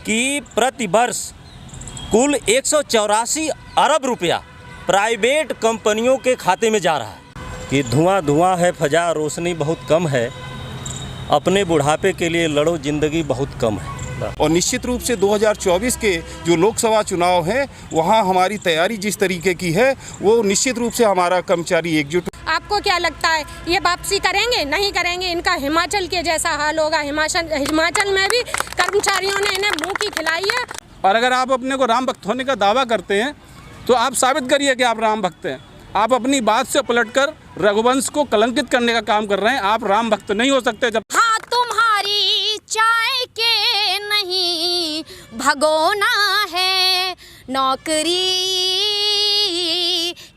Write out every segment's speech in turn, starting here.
कि प्रति वर्ष कुल 184 अरब रुपया प्राइवेट कंपनियों के खाते में जा रहा है। कि धुआं धुआं है फजा, रोशनी बहुत कम है, अपने बुढ़ापे के लिए लड़ो, ज़िंदगी बहुत कम है। और निश्चित रूप से 2024 के जो लोकसभा चुनाव हैं वहाँ हमारी तैयारी जिस तरीके की है वो निश्चित रूप से हमारा कर्मचारी एकजुट। आपको क्या लगता है ये वापसी करेंगे? नहीं करेंगे। इनका हिमाचल के जैसा हाल होगा। हिमाचल में भी कर्मचारियों ने इन्हें मुँह की खिलाई है। और अगर आप अपने को राम भक्त होने का दावा करते हैं तो आप साबित करिए कि आप राम भक्त हैं। आप अपनी बात से पलटकर रघुवंश को कलंकित करने का काम कर रहे हैं। आप राम भक्त नहीं हो सकते। जब हाँ तुम्हारी चाय के नहीं भगोना है, नौकरी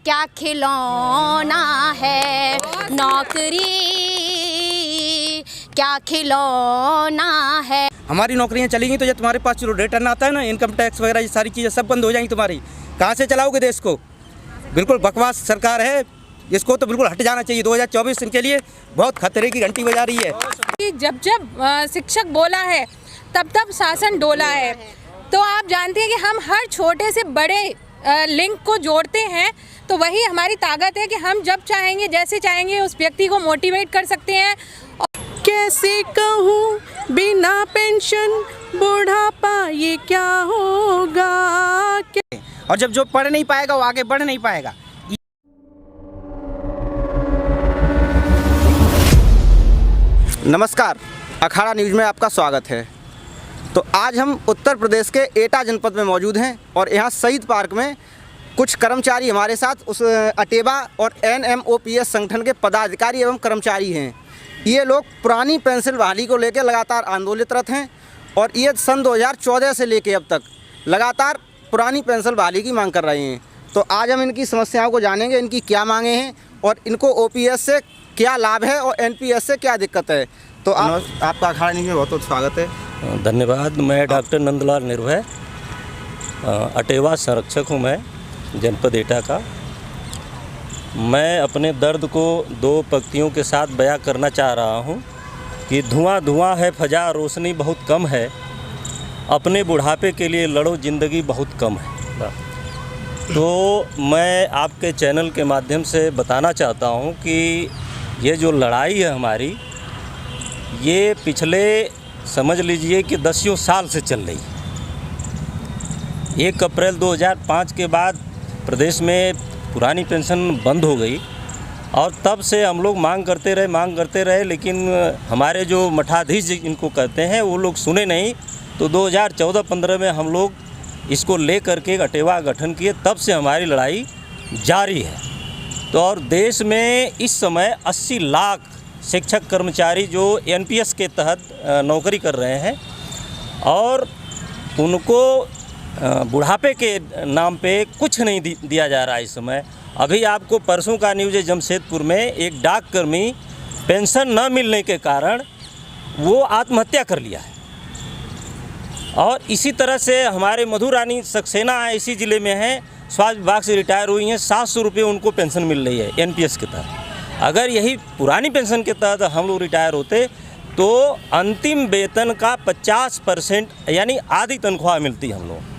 क्या खिलौना है, नौकरी क्या खिलौना है। हमारी नौकरियां चलेंगी तो जब तुम्हारे पास जो रिटर्न आता है ना, इनकम टैक्स वगैरह, ये सारी चीज़ें सब बंद हो जाएंगी तुम्हारी। कहाँ से चलाओगे देश को? बिल्कुल बकवास सरकार है, इसको तो बिल्कुल हट जाना चाहिए। 2024 इनके लिए बहुत खतरे की घंटी बजा रही है। जब शिक्षक बोला है तब तब शासन डोला है। तो आप जानते हैं कि हम हर छोटे से बड़े लिंक को जोड़ते हैं, तो वही हमारी ताकत है कि हम जब चाहेंगे, जैसे चाहेंगे, उस व्यक्ति को मोटिवेट कर सकते हैं। कैसे कहूँ बिना पेंशन बुढ़ापा ये क्या होगा। और जब जो पढ़ नहीं पाएगा वो आगे बढ़ नहीं पाएगा। नमस्कार, अखाड़ा न्यूज़ में आपका स्वागत है। तो आज हम उत्तर प्रदेश के एटा जनपद में मौजूद हैं और यहाँ शहीद पार्क में कुछ कर्मचारी हमारे साथ उस अटेवा और NMOPS संगठन के पदाधिकारी एवं कर्मचारी हैं। ये लोग पुरानी पेंशन बहाली को लेकर लगातार आंदोलितरत हैं और ये सन 2014 से लेकर अब तक लगातार पुरानी पेंशन बहाली की मांग कर रहे हैं। तो आज हम इनकी समस्याओं को जानेंगे, इनकी क्या मांगे हैं और इनको OPS से क्या लाभ है और NPS से क्या दिक्कत है। तो आपका अखाड़ा न्यूज़ में बहुत बहुत स्वागत है। धन्यवाद। मैं डॉक्टर नंदलाल निर्भय, अटेवा संरक्षक हूँ मैं जनपद एटा का। मैं अपने दर्द को दो पंक्तियों के साथ बयां करना चाह रहा हूँ कि धुआं धुआं है फजा, रोशनी बहुत कम है, अपने बुढ़ापे के लिए लड़ो, ज़िंदगी बहुत कम है। तो मैं आपके चैनल के माध्यम से बताना चाहता हूँ कि ये जो लड़ाई है हमारी, ये पिछले समझ लीजिए कि 10 साल से चल रही है। 1 अप्रैल 2005 के बाद प्रदेश में पुरानी पेंशन बंद हो गई और तब से हम लोग मांग करते रहे, लेकिन हमारे जो मठाधीश इनको कहते हैं वो लोग सुने नहीं। तो 2014-15 में हम लोग इसको ले करके अटेवा गठन किए, तब से हमारी लड़ाई जारी है। तो और देश में इस समय 80 लाख शिक्षक कर्मचारी जो NPS के तहत नौकरी कर रहे हैं और उनको बुढ़ापे के नाम पे कुछ नहीं दिया जा रहा है इस समय। अभी आपको परसों का न्यूज़ है, जमशेदपुर में एक डाककर्मी पेंशन न मिलने के कारण वो आत्महत्या कर लिया है। और इसी तरह से हमारे मधु रानी सक्सेना है, इसी ज़िले में है, स्वास्थ्य विभाग से रिटायर हुई हैं, 700 रुपये उनको पेंशन मिल रही है NPS के तहत। अगर यही पुरानी पेंशन के तहत हम लोग रिटायर होते तो अंतिम वेतन का 50% यानी आधी तनख्वाह मिलती हम लोग।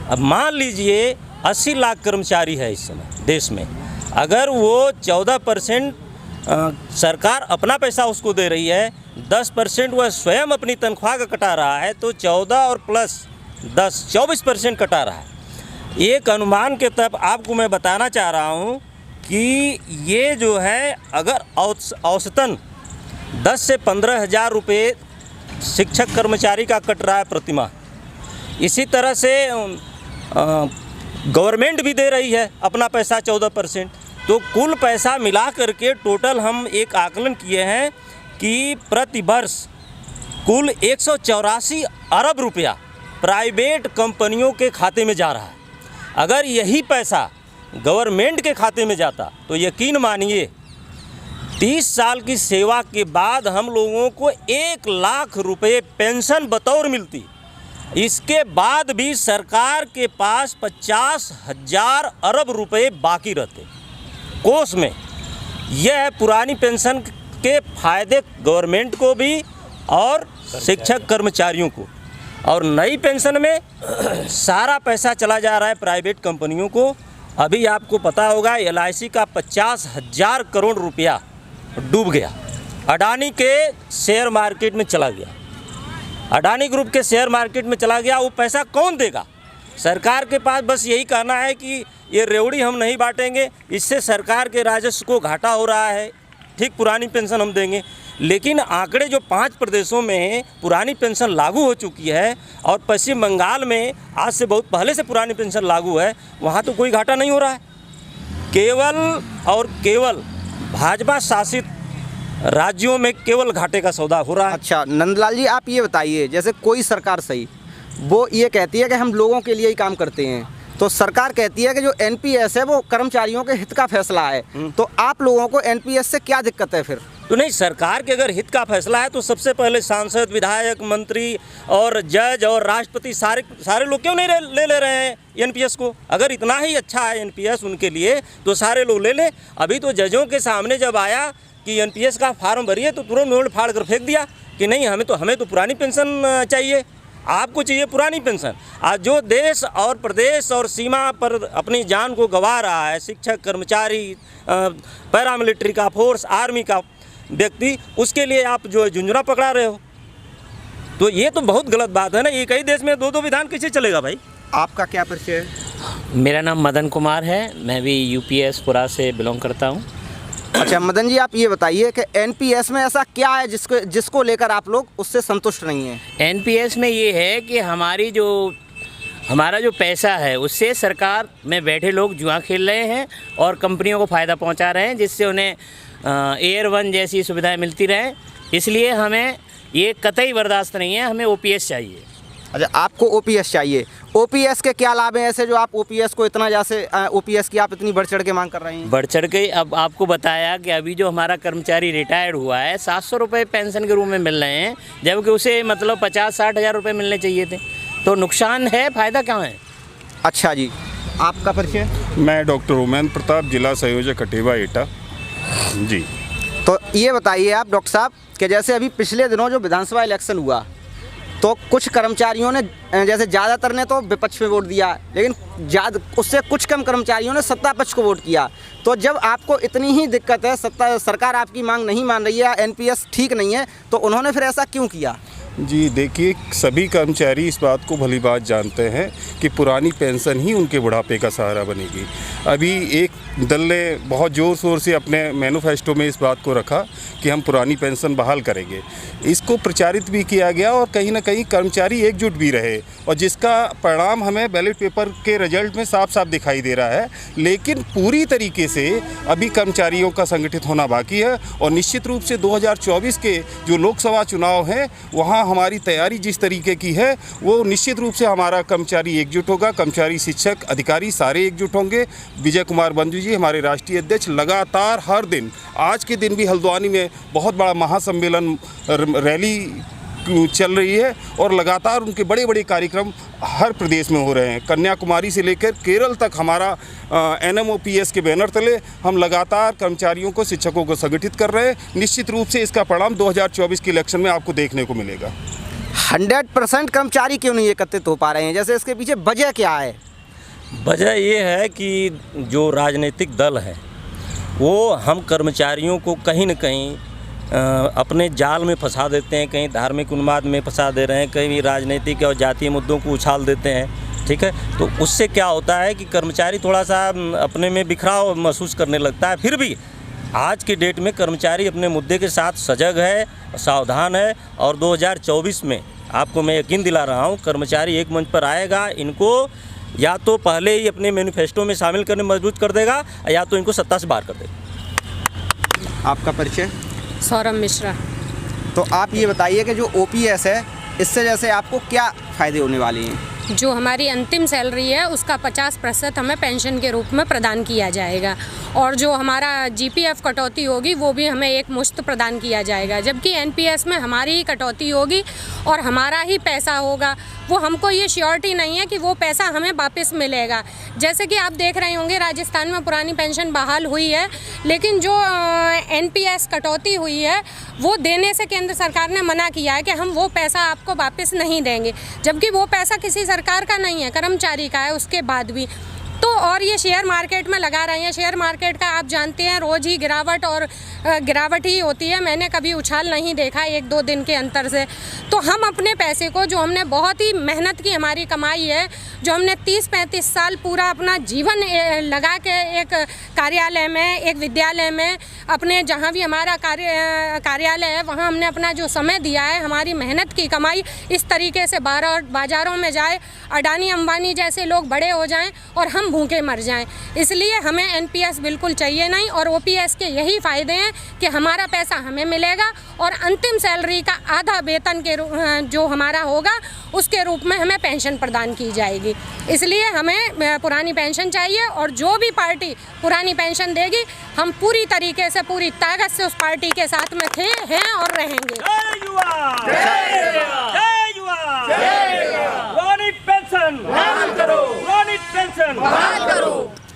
अब मान लीजिए 80 लाख कर्मचारी है इस समय देश में, अगर वो 14% सरकार अपना पैसा उसको दे रही है, 10% वह स्वयं अपनी तनख्वाह का कटा रहा है, तो 14 और प्लस 10 24% कटा रहा है। एक अनुमान के तहत आपको मैं बताना चाह रहा हूँ कि ये जो है अगर औसतन 10 से 15 हज़ार रुपये शिक्षक कर्मचारी का कट रहा है प्रतिमाह, इसी तरह से गवर्नमेंट भी दे रही है अपना पैसा 14%। तो कुल पैसा मिला करके टोटल हम एक आकलन किए हैं कि प्रति वर्ष कुल 184 अरब रुपया प्राइवेट कंपनियों के खाते में जा रहा है। अगर यही पैसा गवर्नमेंट के खाते में जाता तो यकीन मानिए 30 साल की सेवा के बाद हम लोगों को 1 लाख रुपए पेंशन बतौर मिलती। इसके बाद भी सरकार के पास 50,000 अरब रुपए बाकी रहते कोष में। यह है पुरानी पेंशन के फायदे गवर्नमेंट को भी और शिक्षक कर्मचारियों को। और नई पेंशन में सारा पैसा चला जा रहा है प्राइवेट कंपनियों को। अभी आपको पता होगा LIC का 50,000 करोड़ रुपया डूब गया, अडानी के शेयर मार्केट में चला गया, अडानी ग्रुप के शेयर मार्केट में चला गया। वो पैसा कौन देगा? सरकार के पास बस यही कहना है कि ये रेवड़ी हम नहीं बांटेंगे, इससे सरकार के राजस्व को घाटा हो रहा है, ठीक पुरानी पेंशन हम देंगे। लेकिन आंकड़े जो 5 प्रदेशों में पुरानी पेंशन लागू हो चुकी है और पश्चिम बंगाल में आज से बहुत पहले से पुरानी पेंशन लागू है, वहाँ तो कोई घाटा नहीं हो रहा है। केवल और केवल भाजपा शासित राज्यों में केवल घाटे का सौदा हो रहा है। अच्छा नंदलाल जी, आप ये बताइए, जैसे कोई सरकार सही वो ये कहती है कि हम लोगों के लिए ही काम करते हैं, तो सरकार कहती है कि जो NPS है वो कर्मचारियों के हित का फैसला है, तो आप लोगों को NPS से क्या दिक्कत है फिर? तो नहीं, सरकार के अगर हित का फैसला है तो सबसे पहले सांसद, विधायक, मंत्री और जज और राष्ट्रपति सारे लोग क्यों नहीं ले रहे हैं NPS को? अगर इतना ही अच्छा है NPS उनके लिए तो सारे लोग ले लें। अभी तो जजों के सामने जब आया कि NPS का फार्म भरिए तो तुरंत उन्होंने फाड़ कर फेंक दिया कि नहीं, हमें तो पुरानी पेंशन चाहिए, आपको चाहिए पुरानी पेंशन। आज जो देश और प्रदेश और सीमा पर अपनी जान को गंवा रहा है, शिक्षक, कर्मचारी, पैरामिलिट्री का फोर्स, आर्मी का व्यक्ति, उसके लिए आप जो झुंझुना पकड़ा रहे हो, तो ये तो बहुत गलत बात है ना। ये कई देश में 2-2 विधान कैसे चलेगा भाई? आपका क्या परिचय है? मेरा नाम मदन कुमार है, मैं भी UPS पुरा से बिलोंग करता हूँ। अच्छा मदन जी, आप ये बताइए कि NPS में ऐसा क्या है जिसको लेकर आप लोग उससे संतुष्ट नहीं हैं? NPS में ये है कि हमारा जो पैसा है उससे सरकार में बैठे लोग जुआ खेल रहे हैं और कंपनियों को फ़ायदा पहुंचा रहे हैं, जिससे उन्हें एयर 1 जैसी सुविधाएं मिलती रहें। इसलिए हमें ये कतई बर्दाश्त नहीं है, हमें OPS चाहिए। अच्छा, आपको OPS चाहिए। OPS के क्या लाभ हैं ऐसे जो आप OPS को इतना जैसे OPS की आप इतनी बढ़ चढ़ के मांग कर रहे हैं? बढ़ चढ़ के अब आपको बताया कि अभी जो हमारा कर्मचारी रिटायर्ड हुआ है 700 रुपये पेंशन के रूप में मिल रहे हैं, जबकि उसे मतलब 50-60 हज़ार रुपये मिलने चाहिए थे। तो नुकसान है, फ़ायदा क्या है? अच्छा जी, आपका परिचय? मैं डॉक्टर उमेंद्र प्रताप, जिला संयोजक अटेवा एटा जी। तो ये बताइए आप डॉक्टर साहब कि जैसे अभी पिछले दिनों जो विधानसभा इलेक्शन हुआ तो कुछ कर्मचारियों ने, जैसे ज़्यादातर ने तो विपक्ष में वोट दिया, लेकिन उससे कुछ कम कर्मचारियों ने सत्ता पक्ष को वोट किया। तो जब आपको इतनी ही दिक्कत है, सरकार आपकी मांग नहीं मान रही है, NPS ठीक नहीं है, तो उन्होंने फिर ऐसा क्यों किया? जी देखिए, सभी कर्मचारी इस बात को भली बात जानते हैं कि पुरानी पेंशन ही उनके बुढ़ापे का सहारा बनेगी। अभी एक दल ने बहुत ज़ोर शोर से अपने मैनिफेस्टो में इस बात को रखा कि हम पुरानी पेंशन बहाल करेंगे। इसको प्रचारित भी किया गया और कहीं ना कहीं कर्मचारी एकजुट भी रहे, और जिसका परिणाम हमें बैलेट पेपर के रिजल्ट में साफ साफ दिखाई दे रहा है। लेकिन पूरी तरीके से अभी कर्मचारियों का संगठित होना बाकी है, और निश्चित रूप से 2024 के जो लोकसभा चुनाव हैं वहाँ हमारी तैयारी जिस तरीके की है वो निश्चित रूप से हमारा कर्मचारी एकजुट होगा। कर्मचारी, शिक्षक, अधिकारी सारे एकजुट होंगे। विजय कुमार बंधु जी हमारे राष्ट्रीय अध्यक्ष लगातार हर दिन, आज के दिन भी हल्द्वानी में बहुत बड़ा महासम्मेलन रैली चल रही है और लगातार उनके बड़े बड़े कार्यक्रम हर प्रदेश में हो रहे हैं। कन्याकुमारी से लेकर केरल तक हमारा NMOPS के बैनर तले हम लगातार कर्मचारियों को, शिक्षकों को संगठित कर रहे हैं। निश्चित रूप से इसका परिणाम 2024 के इलेक्शन में आपको देखने को मिलेगा। 100% कर्मचारी क्यों नहीं एकत्रित हो पा रहे हैं, जैसे इसके पीछे वजह क्या है? वजह ये है कि जो राजनीतिक दल है वो हम कर्मचारियों को कहीं न कहीं अपने जाल में फंसा देते हैं, कहीं धार्मिक उन्माद में फंसा दे रहे हैं, कहीं राजनीतिक और जातीय मुद्दों को उछाल देते हैं। ठीक है, तो उससे क्या होता है कि कर्मचारी थोड़ा सा अपने में बिखराव महसूस करने लगता है। फिर भी आज की डेट में कर्मचारी अपने मुद्दे के साथ सजग है, सावधान है, और 2024 में आपको मैं यकीन दिला रहा हूँ कर्मचारी एक मंच पर आएगा। इनको या तो पहले ही अपने मैनिफेस्टो में शामिल करने मजबूत कर देगा, या तो इनको सत्ता से बाहर कर देगा। आपका परिचय? सौरभ मिश्रा। तो आप ये बताइए कि जो OPS है इससे जैसे आपको क्या फ़ायदे होने वाले हैं? जो हमारी अंतिम सैलरी है उसका 50% हमें पेंशन के रूप में प्रदान किया जाएगा, और जो हमारा जीपीएफ कटौती होगी वो भी हमें एक मुश्त प्रदान किया जाएगा, जबकि एनपीएस में हमारी ही कटौती होगी और हमारा ही पैसा होगा। वो हमको ये श्योरिटी नहीं है कि वो पैसा हमें वापस मिलेगा। जैसे कि आप देख रहे होंगे राजस्थान में पुरानी पेंशन बहाल हुई है, लेकिन जो एनपीएस कटौती हुई है वो देने से केंद्र सरकार ने मना किया है कि हम वो पैसा आपको वापस नहीं देंगे, जबकि वो पैसा किसी सरकार का नहीं है, कर्मचारी का है उसके बाद भी। तो और ये शेयर मार्केट में लगा रहे हैं। शेयर मार्केट का आप जानते हैं रोज़ ही गिरावट और गिरावट ही होती है, मैंने कभी उछाल नहीं देखा 1-2 दिन के अंतर से। तो हम अपने पैसे को, जो हमने बहुत ही मेहनत की हमारी कमाई है, जो हमने 30-35 साल पूरा अपना जीवन लगा के एक कार्यालय में, एक विद्यालय में, अपने जहाँ भी हमारा कार्यालय है वहाँ हमने अपना जो समय दिया है, हमारी मेहनत की कमाई इस तरीके से बाज़ारों में जाए, अडानी अंबानी जैसे लोग बड़े हो जाएं और हम भूखे मर जाएं। इसलिए हमें एनपीएस बिल्कुल चाहिए नहीं, और ओपीएस के यही फ़ायदे हैं कि हमारा पैसा हमें मिलेगा और अंतिम सैलरी का आधा वेतन के जो हमारा होगा उसके रूप में हमें पेंशन प्रदान की जाएगी। इसलिए हमें पुरानी पेंशन चाहिए, और जो भी पार्टी पुरानी पेंशन देगी हम पूरी तरीके से, पूरी ताकत से उस पार्टी के साथ में थे, हैं और रहेंगे।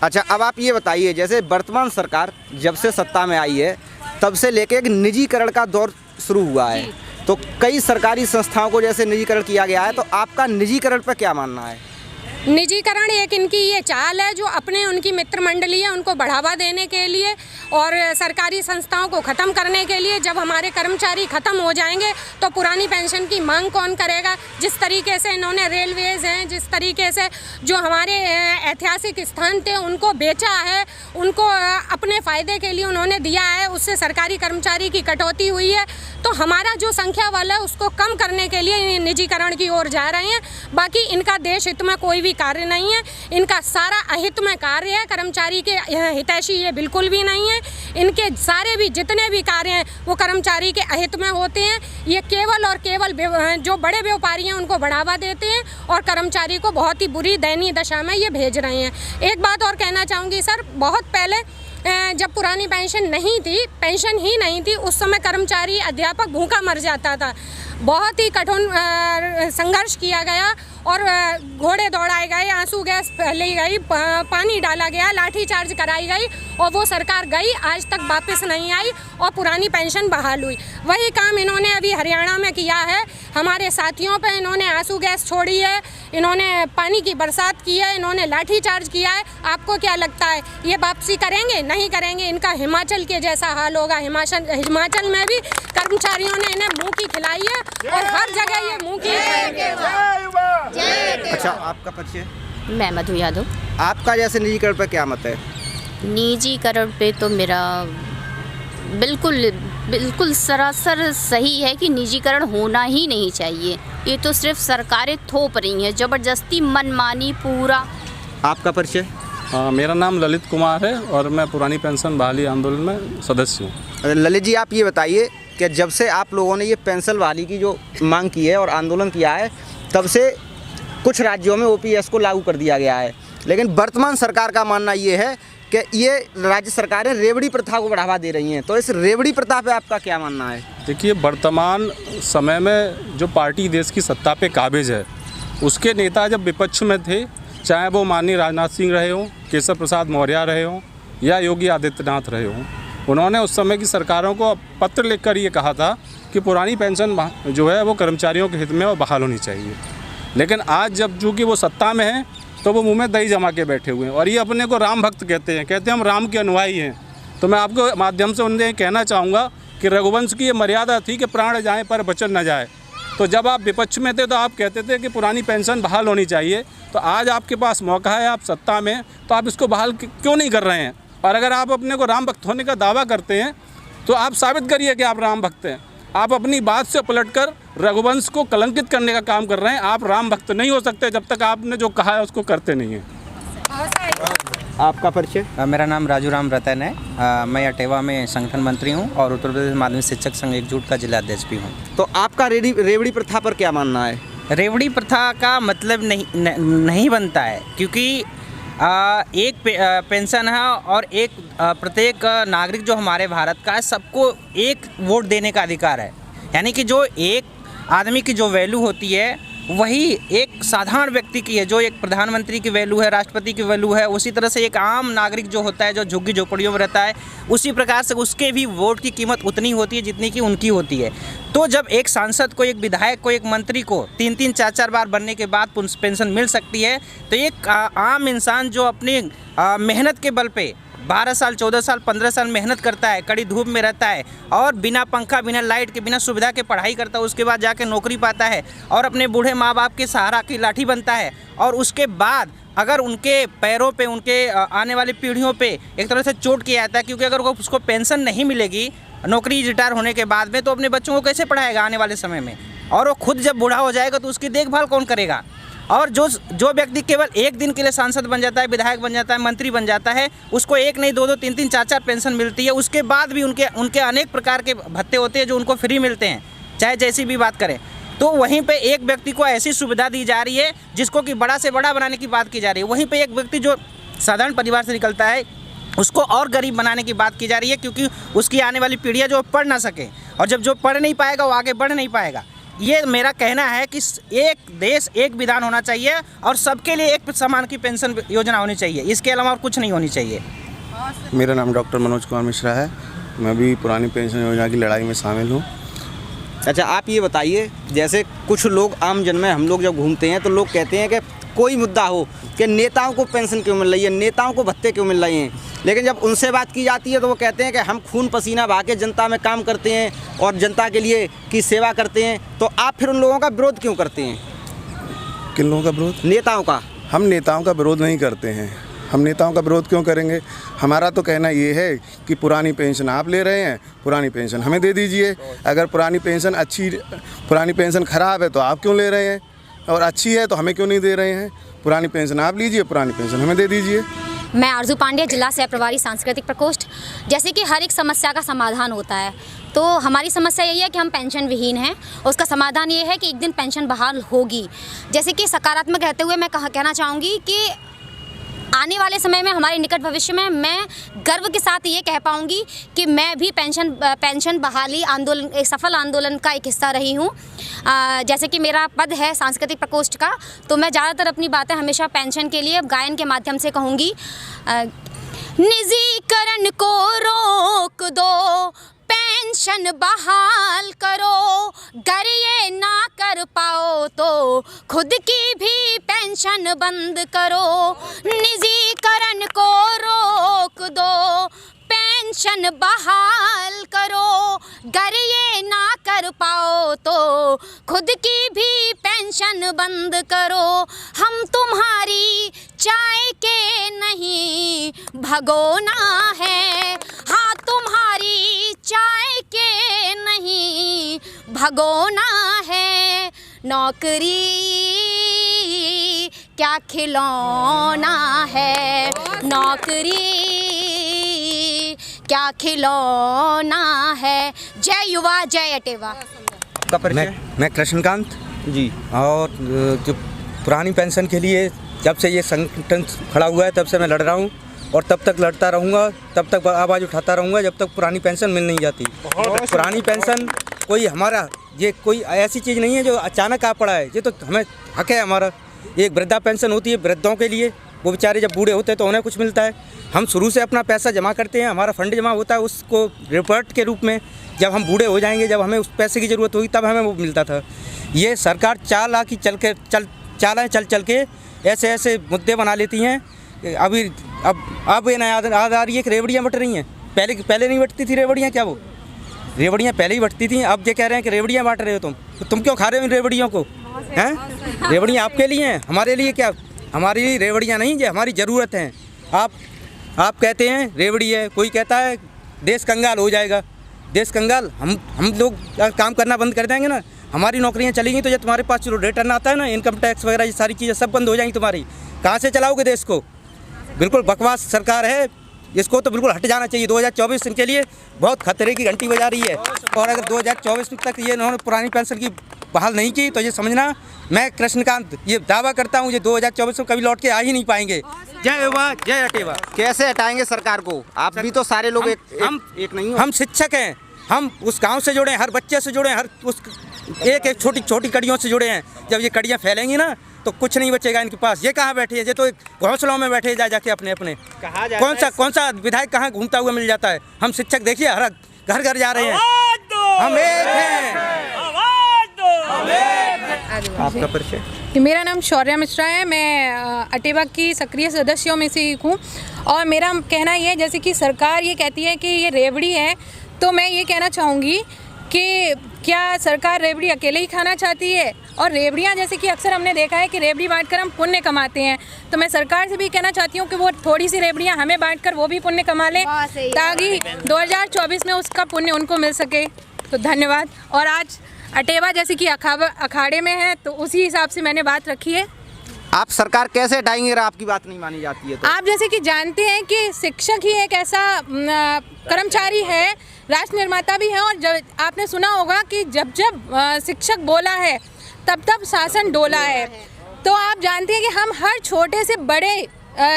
अच्छा, अब आप ये बताइए, जैसे वर्तमान सरकार जब से सत्ता में आई है तब से लेके एक निजीकरण का दौर शुरू हुआ है, तो कई सरकारी संस्थाओं को जैसे निजीकरण किया गया है, तो आपका निजीकरण पर क्या मानना है? निजीकरण एक इनकी ये चाल है, जो अपने उनकी मित्र मंडली है उनको बढ़ावा देने के लिए और सरकारी संस्थाओं को ख़त्म करने के लिए। जब हमारे कर्मचारी ख़त्म हो जाएंगे तो पुरानी पेंशन की मांग कौन करेगा? जिस तरीके से इन्होंने रेलवेज़ हैं, जिस तरीके से जो हमारे ऐतिहासिक स्थान थे उनको बेचा है, उनको अपने फ़ायदे के लिए उन्होंने दिया है, उससे सरकारी कर्मचारी की कटौती हुई है। तो हमारा जो संख्या वाला है उसको कम करने के लिए निजीकरण की ओर जा रहे हैं। बाकी इनका देश हित में कोई भी कार्य नहीं है, इनका सारा अहित में कार्य है, कर्मचारी के हितैषी ये बिल्कुल भी नहीं है। इनके सारे भी जितने भी कार्य हैं वो कर्मचारी के अहित में होते हैं। ये केवल और केवल जो बड़े व्यापारी हैं उनको बढ़ावा देते हैं और कर्मचारी को बहुत ही बुरी दयनीय दशा में ये भेज रहे हैं। एक बात और कहना चाहूँगी सर, बहुत पहले जब पुरानी पेंशन नहीं थी, पेंशन ही नहीं थी, उस समय कर्मचारी अध्यापक भूखा मर जाता था। बहुत ही कठिन संघर्ष किया गया और घोड़े दौड़ाए गए, आंसू गैस फैलाई गई, पानी डाला गया, लाठीचार्ज कराई गई और वो सरकार गई, आज तक वापस नहीं आई और पुरानी पेंशन बहाल हुई। वही काम इन्होंने अभी हरियाणा में किया है। हमारे साथियों पे इन्होंने आंसू गैस छोड़ी है, इन्होंने पानी की बरसात की है, इन्होंने लाठीचार्ज किया है। आपको क्या लगता है ये वापसी करेंगे? नहीं करेंगे। इनका हिमाचल के जैसा हाल होगा। हिमाचल में भी कर्मचारियों ने इन्हें मुँह की खिलाई है और हर जगह ये मुँह की अच्छा, आपका परिचय? मैं मधु यादव। आपका जैसे निजीकरण पर क्या मत है? निजीकरण पे तो मेरा बिल्कुल सरासर सही है कि निजीकरण होना ही नहीं चाहिए। ये तो सिर्फ सरकारें थोप रही हैं, ज़बरदस्ती, मनमानी पूरा। आपका परिचय? मेरा नाम ललित कुमार है और मैं पुरानी पेंशन बहाली आंदोलन में सदस्य हूँ। ललित जी, आप ये बताइए कि जब से आप लोगों ने ये पेंशन बहाली की जो मांग की है और आंदोलन किया है, तब से कुछ राज्यों में ओपीएस को लागू कर दिया गया है, लेकिन वर्तमान सरकार का मानना ये है कि ये राज्य सरकारें रेवड़ी प्रथा को बढ़ावा दे रही हैं। तो इस रेवड़ी प्रथा पे आपका क्या मानना है? देखिए, वर्तमान समय में जो पार्टी देश की सत्ता पे काबिज है, उसके नेता जब विपक्ष में थे, चाहे वो माननीय राजनाथ सिंह रहे हों, केशव प्रसाद मौर्य रहे हों या योगी आदित्यनाथ रहे हों, उन्होंने उस समय की सरकारों को पत्र लिखकर ये कहा था कि पुरानी पेंशन जो है वो कर्मचारियों के हित में और बहाल होनी चाहिए। लेकिन आज जब चूँकि वो सत्ता में हैं तो वो मुंह में दही जमा के बैठे हुए हैं और ये अपने को राम भक्त कहते हैं हम राम के अनुयायी हैं। तो मैं आपको माध्यम से उन्हें कहना चाहूँगा कि रघुवंश की ये मर्यादा थी कि प्राण जाए पर वचन न जाए। तो जब आप विपक्ष में थे तो आप कहते थे कि पुरानी पेंशन बहाल होनी चाहिए, तो आज आपके पास मौका है, आप सत्ता में, तो आप इसको बहाल क्यों नहीं कर रहे हैं? और अगर आप अपने को राम भक्त होने का दावा करते हैं तो आप साबित करिए कि आप राम भक्त हैं। आप अपनी बात से पलटकर रघुवंश को कलंकित करने का काम कर रहे हैं। आप राम भक्त नहीं हो सकते जब तक आपने जो कहा है उसको करते नहीं हैं। आपका परिचय? मेरा नाम राजू राम रतन है। मैं अटेवा में संगठन मंत्री हूं और उत्तर प्रदेश माध्यमिक शिक्षक संघ एकजुट का जिला अध्यक्ष भी हूं। तो आपका रेवड़ी प्रथा पर क्या मानना है? रेवड़ी प्रथा का मतलब नहीं बनता है, क्योंकि एक पेंशन है और एक प्रत्येक नागरिक जो हमारे भारत का है सबको एक वोट देने का अधिकार है। यानी कि जो एक आदमी की जो वैल्यू होती है वही एक साधारण व्यक्ति की है, जो एक प्रधानमंत्री की वैल्यू है, राष्ट्रपति की वैल्यू है, उसी तरह से एक आम नागरिक जो होता है जो झुग्गी झोपड़ियों में रहता है, उसी प्रकार से उसके भी वोट की कीमत उतनी होती है जितनी कि उनकी होती है। तो जब एक सांसद को, एक विधायक को, एक मंत्री को 3-3, 4-4 बार बनने के बाद पेंशन मिल सकती है, तो एक आम इंसान जो अपनी मेहनत के बल पे 12 साल, 14 साल, 15 साल मेहनत करता है, कड़ी धूप में रहता है और बिना पंखा, बिना लाइट के, बिना सुविधा के पढ़ाई करता है, उसके बाद जाके नौकरी पाता है और अपने बूढ़े माँ बाप के सहारा की लाठी बनता है, और उसके बाद अगर उनके पैरों पे, उनके आने वाली पीढ़ियों पे एक तरह से चोट किया जाता है, क्योंकि अगर उसको पेंशन नहीं मिलेगी नौकरी रिटायर होने के बाद में, तो अपने बच्चों को कैसे पढ़ाएगा आने वाले समय में, और वो खुद जब बूढ़ा हो जाएगा तो उसकी देखभाल कौन करेगा। और जो व्यक्ति केवल एक दिन के लिए सांसद बन जाता है, विधायक बन जाता है, मंत्री बन जाता है, उसको एक नहीं, 2-2, 3-3, 4-4 पेंशन मिलती है। उसके बाद भी उनके अनेक प्रकार के भत्ते होते हैं जो उनको फ्री मिलते हैं, चाहे जैसी भी बात करें। तो वहीं पे एक व्यक्ति को ऐसी सुविधा दी जा रही है जिसको कि बड़ा से बड़ा बनाने की बात की जा रही है। वहीं पे एक व्यक्ति जो साधारण परिवार से निकलता है उसको और गरीब बनाने की बात की जा रही है, क्योंकि उसकी आने वाली पीढ़ियाँ जो पढ़ ना सके, और जब जो पढ़ नहीं पाएगा वो आगे बढ़ नहीं पाएगा। ये मेरा कहना है कि एक देश एक विधान होना चाहिए और सबके लिए एक समान की पेंशन योजना होनी चाहिए, इसके अलावा और कुछ नहीं होनी चाहिए। मेरा नाम डॉक्टर मनोज कुमार मिश्रा है, मैं भी पुरानी पेंशन योजना की लड़ाई में शामिल हूँ। अच्छा, आप ये बताइए, जैसे कुछ लोग आम जन में हम लोग जब घूमते हैं तो लोग कहते हैं कि कोई मुद्दा हो कि नेताओं को पेंशन क्यों मिल रही है, नेताओं को भत्ते क्यों मिल रहे हैं, लेकिन जब उनसे बात की जाती है तो वो कहते हैं कि हम खून पसीना बहा के जनता में काम करते हैं और जनता के लिए की सेवा करते हैं। तो आप फिर उन लोगों का विरोध क्यों करते हैं? किन लोगों का विरोध? नेताओं का। हम नेताओं का विरोध नहीं करते हैं। हम नेताओं का विरोध क्यों करेंगे? हमारा तो कहना ये है कि पुरानी पेंशन आप ले रहे हैं, पुरानी पेंशन हमें दे दीजिए। अगर पुरानी पेंशन ख़राब है तो आप क्यों ले रहे हैं, और अच्छी है तो हमें क्यों नहीं दे रहे हैं? पुरानी पेंशन आप लीजिए, पुरानी पेंशन हमें दे दीजिए। मैं आरजू पांडे, जिला सह प्रभारी सांस्कृतिक प्रकोष्ठ। जैसे कि हर एक समस्या का समाधान होता है, तो हमारी समस्या यही है कि हम पेंशन विहीन हैं, और उसका समाधान ये है कि एक दिन पेंशन बहाल होगी। जैसे कि सकारात्मक रहते हुए मैं कहना चाहूँगी कि आने वाले समय में, हमारे निकट भविष्य में, मैं गर्व के साथ ये कह पाऊँगी कि मैं भी पेंशन बहाली आंदोलन, एक सफल आंदोलन का एक हिस्सा रही हूँ। जैसे कि मेरा पद है सांस्कृतिक प्रकोष्ठ का, तो मैं ज़्यादातर अपनी बातें हमेशा पेंशन के लिए गायन के माध्यम से कहूँगी। निजीकरण को रोक दो, पेंशन बहाल करो, गर ये ना कर पाओ तो खुद की भी पेंशन बंद करो। निजीकरण को रोक दो, पेंशन बहाल करो, गर ये ना कर पाओ तो खुद की भी पेंशन बंद करो। हम तुम्हारी चाय के नहीं भगोना है, हाँ तुम्हारी चाय के नहीं भगोना है। नौकरी क्या खिलौना है, नौकरी क्या खिलौना है। जय युवा, जय अटेवा। आपका परिचय? मैं कृष्णकांत जी। और जो पुरानी पेंशन के लिए जब से ये संगठन खड़ा हुआ है तब से मैं लड़ रहा हूँ, और तब तक लड़ता रहूँगा, तब तक आवाज़ उठाता रहूँगा जब तक पुरानी पेंशन मिल नहीं जाती। पुरानी पेंशन कोई हमारा, ये कोई ऐसी चीज़ नहीं है जो अचानक आ पड़ा है, ये तो हमें हक है हमारा। एक वृद्धा पेंशन होती है वृद्धों के लिए, वो बेचारे जब बूढ़े होते हैं तो उन्हें कुछ मिलता है। हम शुरू से अपना पैसा जमा करते हैं, हमारा फंड जमा होता है, उसको रिपोर्ट के रूप में जब हम बूढ़े हो जाएंगे, जब हमें उस पैसे की ज़रूरत होगी तब हमें वो मिलता था। ये सरकार चालाकी चल के ऐसे मुद्दे बना लेती हैं। अब ये याद आ रही है कि रेवड़ियाँ बट रही हैं, पहले नहीं बटती थी रेवड़ियाँ, क्या वो रेवड़ियाँ पहले ही बटती थी, अब ये कह रहे हैं कि रेवड़ियाँ बांट रहे हो तुम, तो तुम क्यों खा रहे हो इन रेवड़ियों को? हैं? रेवड़ियाँ आपके लिए हैं, हमारे लिए क्या? हमारे लिए रेवड़ियाँ नहीं, ये हमारी ज़रूरत हैं। आप कहते हैं रेवड़ी है, कोई कहता है देश कंगाल हो जाएगा। देश कंगाल हम लोग काम करना बंद कर देंगे ना, हमारी नौकरियां चलेंगी तो ये तुम्हारे पास जो रिटर्न आता है ना, इनकम टैक्स वगैरह, ये सारी चीज़ें सब बंद हो जाएंगी तुम्हारी। कहाँ से चलाओगे देश को? बिल्कुल बकवास सरकार है, इसको तो बिल्कुल हट जाना चाहिए। 2024 इनके लिए बहुत खतरे की घंटी बजा रही है, और अगर 2024 तक ये इन्होंने पुरानी पेंशन की बहाल नहीं की तो ये समझना मैं कृष्णकांत ये दावा करता हूँ ये 2024 में कभी लौट के आ ही नहीं पाएंगे। जय युवा जय अटेवा। कैसे हटाएंगे सरकार को? आप भी तो सारे लोग एक नहीं हो। हम शिक्षक हैं, हम उस गांव से जुड़े हैं, हर बच्चे से जुड़े हैं, हर उस एक छोटी छोटी कड़ियों से जुड़े हैं। जब ये कड़ियाँ फैलेंगी ना तो कुछ नहीं बचेगा इनके पास। ये कहाँ बैठे हैं? ये तो घोंसलों में बैठे जाके अपने अपने। कौन सा विधायक कहाँ घूमता हुआ मिल जाता है? हम शिक्षक देखिए हर घर घर जा रहे हैं। हम एक हैं। आपका परिचय? मेरा नाम शौर्या मिश्रा है। मैं अटेवा की सक्रिय सदस्यों में से एक हूँ। और मेरा कहना ये है, जैसे कि सरकार ये कहती है कि ये रेवड़ी है, तो मैं ये कहना चाहूँगी कि क्या सरकार रेवड़ी अकेले ही खाना चाहती है? और रेवड़ियाँ जैसे कि अक्सर हमने देखा है कि रेवड़ी बांटकर हम पुण्य कमाते हैं, तो मैं सरकार से भी कहना चाहती हूँ कि वो थोड़ी सी रेवड़ियाँ हमें बांटकर वो भी पुण्य कमा लें, ताकि 2024 में उसका पुण्य उनको मिल सके। तो धन्यवाद। और आज अटेवा जैसे कि अखाड़े में है, तो उसी हिसाब से मैंने बात रखी है। आप सरकार कैसे हटाएंगे अगर आपकी बात नहीं मानी जाती है तो? आप जैसे कि जानते हैं कि शिक्षक ही एक ऐसा कर्मचारी है, राष्ट्र निर्माता भी है। और जब आपने सुना होगा कि जब शिक्षक बोला है तब शासन डोला है। तो आप जानते हैं कि हम हर छोटे से बड़े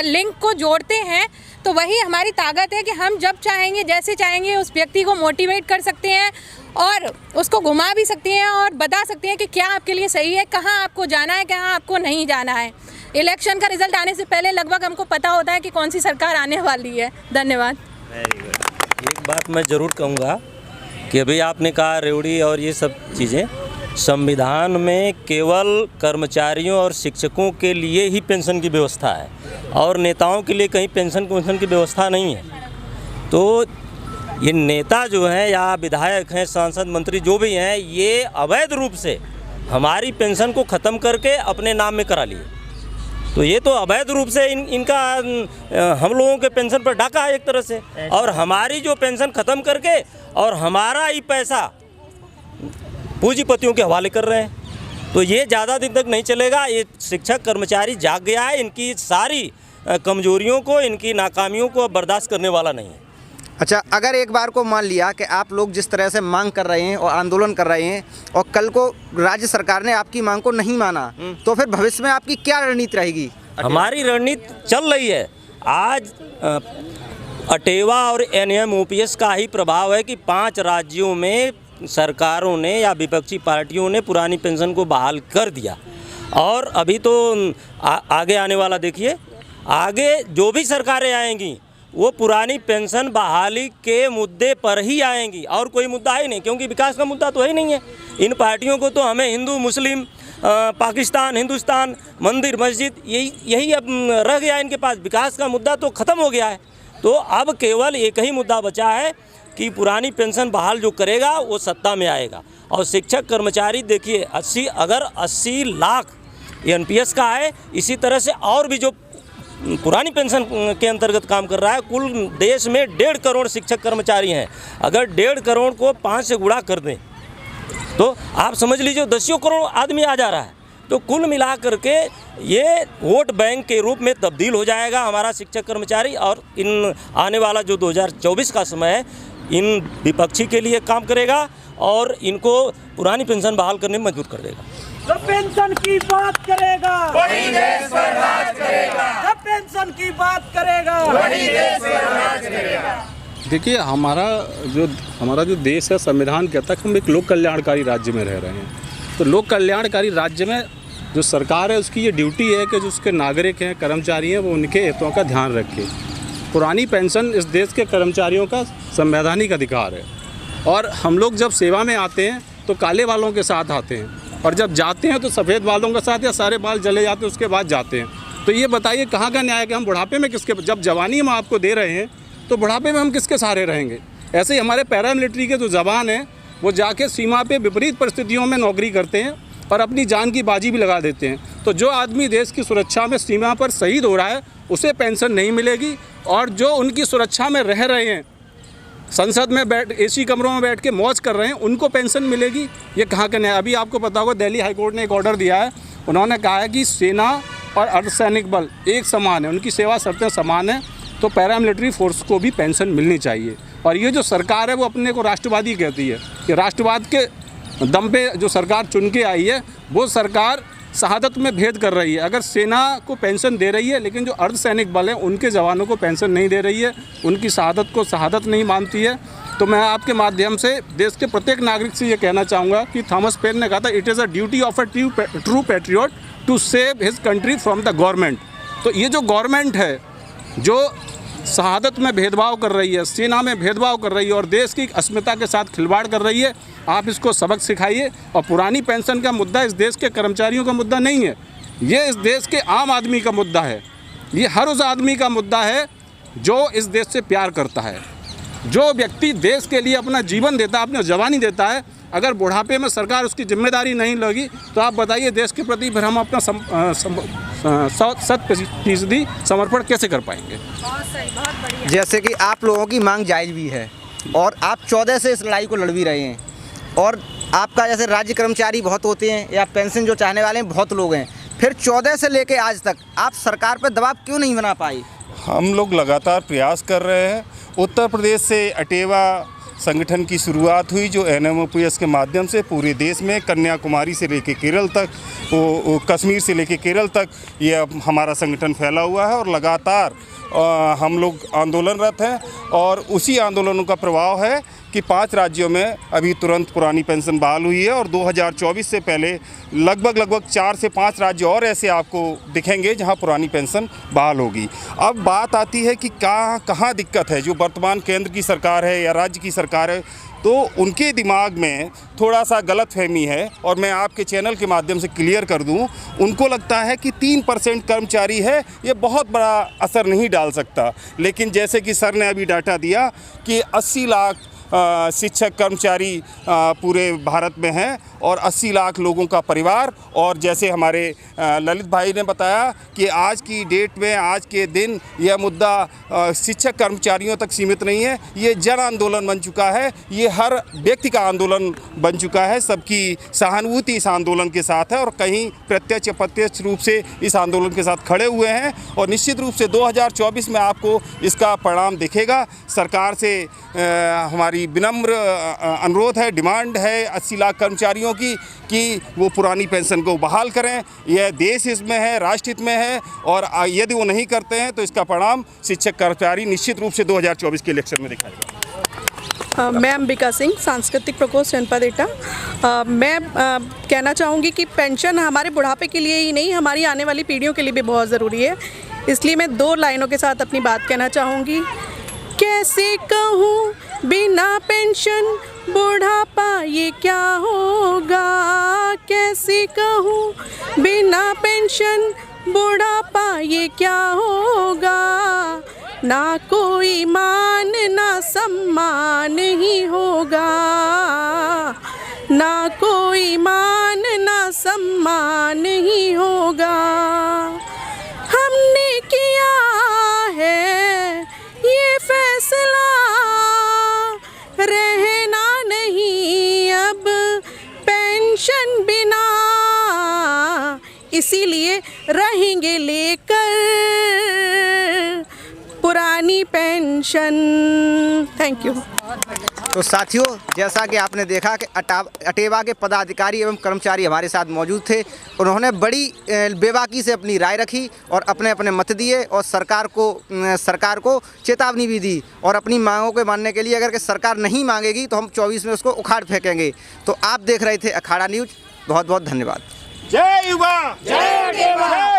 लिंक को जोड़ते हैं, तो वही हमारी ताकत है कि हम जब चाहेंगे जैसे चाहेंगे उस व्यक्ति को मोटिवेट कर सकते हैं और उसको घुमा भी सकते हैं और बता सकते हैं कि क्या आपके लिए सही है, कहाँ आपको जाना है, कहाँ आपको नहीं जाना है। इलेक्शन का रिजल्ट आने से पहले लगभग हमको पता होता है कि कौन सी सरकार आने वाली है। धन्यवाद। एक बात मैं ज़रूर कहूँगा कि अभी आपने कहा रेवड़ी और ये सब चीज़ें, संविधान में केवल कर्मचारियों और शिक्षकों के लिए ही पेंशन की व्यवस्था है और नेताओं के लिए कहीं पेंशन की व्यवस्था नहीं है। तो ये नेता जो हैं या विधायक हैं, सांसद, मंत्री जो भी हैं, ये अवैध रूप से हमारी पेंशन को ख़त्म करके अपने नाम में करा लिए। तो ये तो अवैध रूप से इनका हम लोगों के पेंशन पर डाका है एक तरह से, और हमारी जो पेंशन ख़त्म करके और हमारा ही पैसा पूंजीपतियों के हवाले कर रहे हैं। तो ये ज़्यादा दिन तक नहीं चलेगा। ये शिक्षक कर्मचारी जाग गया है, इनकी सारी कमजोरियों को, इनकी नाकामियों को बर्दाश्त करने वाला नहीं है। अच्छा, अगर एक बार को मान लिया कि आप लोग जिस तरह से मांग कर रहे हैं और आंदोलन कर रहे हैं और कल को राज्य सरकार ने आपकी मांग को नहीं माना, तो फिर भविष्य में आपकी क्या रणनीति रहेगी? हमारी रणनीति चल रही है। आज अटेवा और NMOPS का ही प्रभाव है कि 5 राज्यों में सरकारों ने या विपक्षी पार्टियों ने पुरानी पेंशन को बहाल कर दिया। और अभी तो आगे आने वाला देखिए, आगे जो भी सरकारें आएंगी वो पुरानी पेंशन बहाली के मुद्दे पर ही आएंगी और कोई मुद्दा ही नहीं, क्योंकि विकास का मुद्दा तो है ही नहीं है। इन पार्टियों को तो हमें हिंदू, मुस्लिम, पाकिस्तान, हिंदुस्तान, मंदिर, मस्जिद यही अब रह गया इनके पास। विकास का मुद्दा तो ख़त्म हो गया है। तो अब केवल एक ही मुद्दा बचा है कि पुरानी पेंशन बहाल जो करेगा वो सत्ता में आएगा। और शिक्षक कर्मचारी देखिए 80 लाख NPS का है, इसी तरह से और भी जो पुरानी पेंशन के अंतर्गत काम कर रहा है। कुल देश में 1.5 करोड़ शिक्षक कर्मचारी हैं। अगर 1.5 करोड़ को 5 से गुणा कर दें तो आप समझ लीजिए 10 करोड़ आदमी आ जा रहा है। तो कुल मिला करके ये वोट बैंक के रूप में तब्दील हो जाएगा हमारा शिक्षक कर्मचारी। और इन आने वाला जो 2024 का समय है, इन विपक्षी के लिए काम करेगा और इनको पुरानी पेंशन बहाल करने में मजबूर कर देगा। जो पेंशन की बात करेगा वही देश पर राज करेगा। जो पेंशन की बात करेगा वही देश पर राज करेगा। देखिए, हमारा जो देश है, संविधान कहता है कि हम एक लोक कल्याणकारी राज्य में रह रहे हैं। तो लोक कल्याणकारी राज्य में जो सरकार है उसकी ये ड्यूटी है कि जो उसके नागरिक हैं, कर्मचारी हैं, वो उनके हितों का ध्यान रखें। पुरानी पेंशन इस देश के कर्मचारियों का संवैधानिक अधिकार है और हम लोग जब सेवा में आते हैं तो काले बालों के साथ आते हैं और जब जाते हैं तो सफ़ेद बालों के साथ, या सारे बाल जले जाते हैं उसके बाद जाते हैं। तो ये बताइए कहाँ का न्याय है कि हम बुढ़ापे में जब जवानी हम आपको दे रहे हैं तो बुढ़ापे में हम किसके सहारे रहेंगे? ऐसे ही हमारे पैरामिलिट्री के जो जवान हैं वो जाके सीमा पे विपरीत परिस्थितियों में नौकरी करते हैं और अपनी जान की बाजी भी लगा देते हैं। तो जो आदमी देश की सुरक्षा में सीमा पर शहीद हो रहा है उसे पेंशन नहीं मिलेगी, और जो उनकी सुरक्षा में रह रहे हैं, संसद में AC कमरों में बैठ के मौज कर रहे हैं, उनको पेंशन मिलेगी। ये कहाँ का न्याय? अभी आपको पता होगा दिल्ली हाईकोर्ट ने एक ऑर्डर दिया है। उन्होंने कहा है कि सेना और अर्धसैनिक बल एक समान है, उनकी सेवा शर्तें समान हैं, तो पैरामिलिट्री फोर्स को भी पेंशन मिलनी चाहिए। और ये जो सरकार है वो अपने को राष्ट्रवादी कहती है कि राष्ट्रवाद के दम पे जो सरकार चुन के आई है वो सरकार शहादत में भेद कर रही है। अगर सेना को पेंशन दे रही है लेकिन जो अर्धसैनिक बल हैं उनके जवानों को पेंशन नहीं दे रही है, उनकी शहादत को शहादत नहीं मानती है, तो मैं आपके माध्यम से देश के प्रत्येक नागरिक से ये कहना चाहूँगा कि थॉमस पेन ने कहा था, it is a duty of a true patriot to save his country from the government. तो ये जो गवर्नमेंट है जो शहादत में भेदभाव कर रही है, सेना में भेदभाव कर रही है और देश की अस्मिता के साथ खिलवाड़ कर रही है, आप इसको सबक सिखाइए। और पुरानी पेंशन का मुद्दा इस देश के कर्मचारियों का मुद्दा नहीं है, ये इस देश के आम आदमी का मुद्दा है। ये हर उस आदमी का मुद्दा है जो इस देश से प्यार करता है, जो व्यक्ति देश के लिए अपना जीवन देता है, अपनी जवानी देता है। अगर बुढ़ापे में सरकार उसकी जिम्मेदारी नहीं लेगी तो आप बताइए देश के प्रति फिर हम अपना 100% समर्पण कैसे कर पाएंगे। जैसे कि आप लोगों की मांग जायज़ भी है और आप 14 से इस लड़ाई को लड़ भी रहे हैं, और आपका जैसे राज्य कर्मचारी बहुत होते हैं या पेंशन जो चाहने वाले हैं बहुत लोग हैं, फिर 14 से लेके आज तक आप सरकार पर दबाव क्यों नहीं बना पाए? हम लोग लगातार प्रयास कर रहे हैं। उत्तर प्रदेश से अटेवा संगठन की शुरुआत हुई जो NMOPS के माध्यम से पूरे देश में कन्याकुमारी से लेकर केरल तक, वो कश्मीर से लेकर केरल तक ये हमारा संगठन फैला हुआ है और लगातार हम लोग आंदोलनरत हैं। और उसी आंदोलनों का प्रभाव है कि 5 राज्यों में अभी तुरंत पुरानी पेंशन बहाल हुई है और 2024 से पहले लगभग 4 से 5 राज्य और ऐसे आपको दिखेंगे जहां पुरानी पेंशन बहाल होगी। अब बात आती है कि कहाँ दिक्कत है। जो वर्तमान केंद्र की सरकार है या राज्य की सरकार है, तो उनके दिमाग में थोड़ा सा गलतफहमी है और मैं आपके चैनल के माध्यम से क्लियर कर दूं। उनको लगता है कि 3% कर्मचारी है, ये बहुत बड़ा असर नहीं डाल सकता। लेकिन जैसे कि सर ने अभी डाटा दिया कि 80 लाख शिक्षक कर्मचारी पूरे भारत में हैं और 80 लाख लोगों का परिवार। और जैसे हमारे ललित भाई ने बताया कि आज की डेट में, आज के दिन यह मुद्दा शिक्षक कर्मचारियों तक सीमित नहीं है, ये जन आंदोलन बन चुका है, ये हर व्यक्ति का आंदोलन बन चुका है। सबकी सहानुभूति इस आंदोलन के साथ है और कहीं प्रत्यक्ष अप्रत्यक्ष रूप से इस आंदोलन के साथ खड़े हुए हैं और निश्चित रूप से 2024 में आपको इसका परिणाम दिखेगा। सरकार से हमारी विनम्र अनुरोध है, डिमांड है 80 लाख कर्मचारियों की कि वो पुरानी पेंशन को बहाल करें। यह देश हित में है, राष्ट्र हित में है और यदि वो नहीं करते हैं तो इसका परिणाम शिक्षक कर्मचारी निश्चित रूप से 2024 के इलेक्शन में दिखाएगा। मैं अंबिका सिंह, सांस्कृतिक प्रकोष्ठ जनपद एटा। मैं कहना चाहूँगी कि पेंशन हमारे बुढ़ापे के लिए ही नहीं, हमारी आने वाली पीढ़ियों के लिए भी बहुत ज़रूरी है। इसलिए मैं 2 लाइनों के साथ अपनी बात कहना चाहूँगी। कैसे कहूँ बिना पेंशन बुढ़ापा ये क्या होगा, कैसे कहूँ बिना पेंशन बुढ़ापा ये क्या होगा, ना कोई मान ना सम्मान ही होगा, ना कोई मान ना सम्मान ही होगा। हमने किया है ये फैसला, रहना नहीं अब पेंशन बिना, इसीलिए रहेंगे लेकर पुरानी पेंशन। Thank you. तो साथियों, जैसा कि आपने देखा कि अटेवा के पदाधिकारी एवं कर्मचारी हमारे साथ मौजूद थे। उन्होंने बड़ी बेबाकी से अपनी राय रखी और अपने अपने मत दिए और सरकार को चेतावनी भी दी और अपनी मांगों को मानने के लिए अगर कि सरकार नहीं मांगेगी तो हम 24 में उसको उखाड़ फेंकेंगे। तो आप देख रहे थे अखाड़ा न्यूज़। बहुत बहुत धन्यवाद। जय युवा, जय अटेवा।